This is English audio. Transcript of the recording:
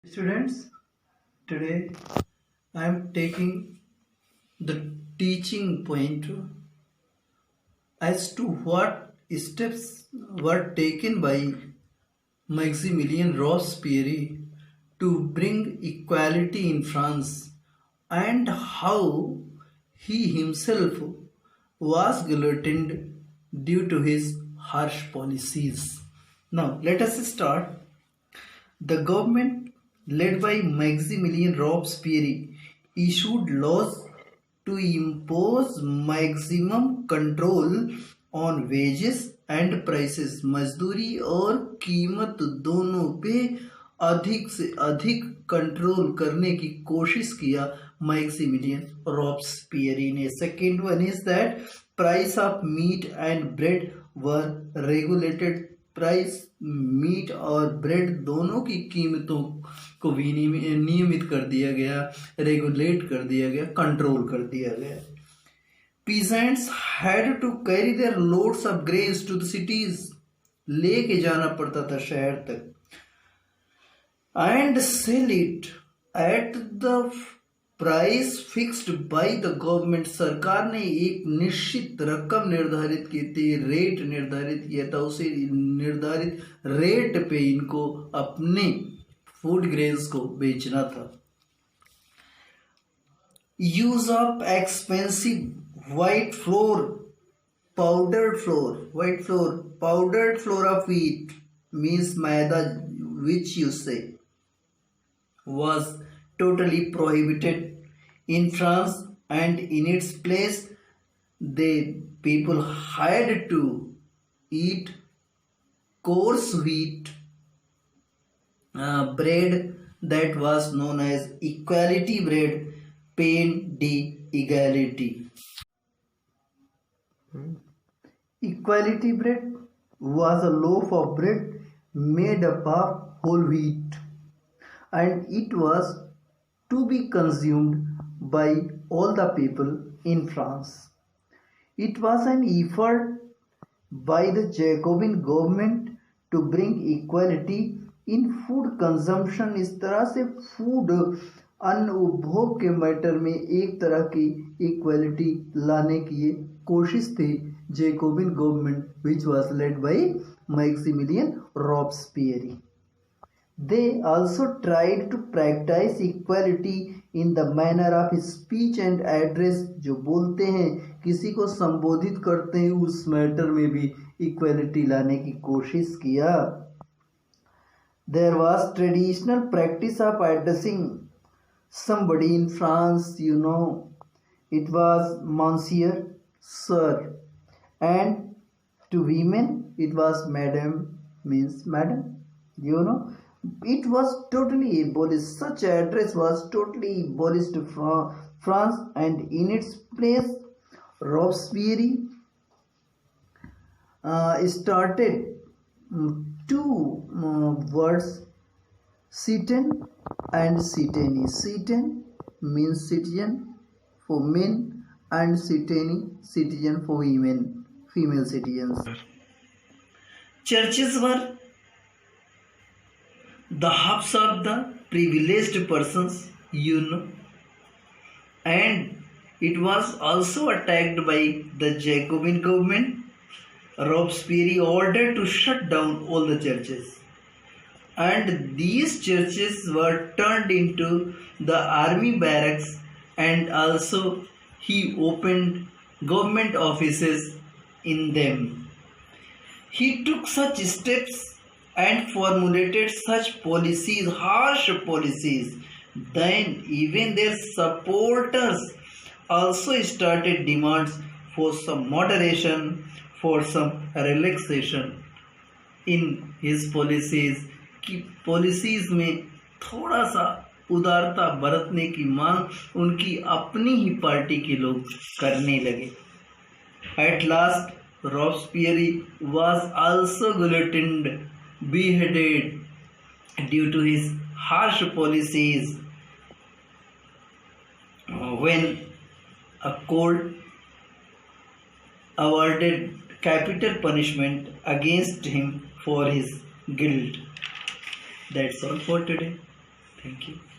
Students, today I am taking the teaching point as to what steps were taken by Maximilien Robespierre to bring equality in France and how he himself was guillotined due to his harsh policies. Now, let us start. The government, led by Maximilien Robespierre, issued laws to impose maximum control on wages and prices. मजदूरी और कीमत दोनों पे अधिक से अधिक control करने की कोशिश किया मैक्सिमिलियन रॉब्सपियरी ने. Second one is that price of meat and bread were regulated. Price meet और ब्रेड दोनों की कीमतों को भी नियमित कर दिया गया, रेगुलेट कर दिया गया, कंट्रोल कर दिया गया. Peasants had to carry their loads of grains to the cities. लेके जाना पड़ता था शहर तक. And sell it at the price fixed by the government. सरकार ने एक निश्चित रकम निर्धारित की थी, रेट निर्धारित किया था. उसे निर्धारित रेट पे इनको अपने फूड ग्रेन्स को बेचना था. Use of expensive white floor, powdered floor of wheat means maida, which you say was totally prohibited in France, and in its place the people had to eat coarse wheat bread that was known as equality bread, pain d'égalité. Equality bread was a loaf of bread made up of whole wheat, and it was to be consumed by all the people in France. It was an effort by the Jacobin government to bring equality in food consumption. इस तरह से food अन्न उपभोग के matter में एक तरह की इक्वालिटी लाने की ये कोशिश थी Jacobian government, which was led by Maximilien Robespierre. They also tried to practice equality in the manner of speech and address. जो बोलते हैं, किसी को संबोधित करते हैं, उस मैटर में भी इक्वालिटी लाने की कोशिश किया. There was traditional practice of addressing somebody in France, it was monsieur, sir, and to women it was madam, means madam, it was totally abolished. Such address was totally abolished from France, and in its place Robespierre started two words, citizen and citanie. Citizen means citizen for men, and citanie citizen for women, female citizens. Churches were the hubs of the privileged persons, and it was also attacked by the Jacobin government. Robespierre ordered to shut down all the churches, and these churches were turned into the army barracks, and also he opened government offices in them. He took such steps and formulated such policies, harsh policies, then even their supporters also started demands for some moderation, for some relaxation in his policies. कि policies में थोड़ा सा उदारता बरतने की मांग उनकी अपनी ही पार्टी के लोग करने लगे. At last, Robespierre was also guillotined, beheaded due to his harsh policies, when a court awarded capital punishment against him for his guilt. That's all for today. Thank you.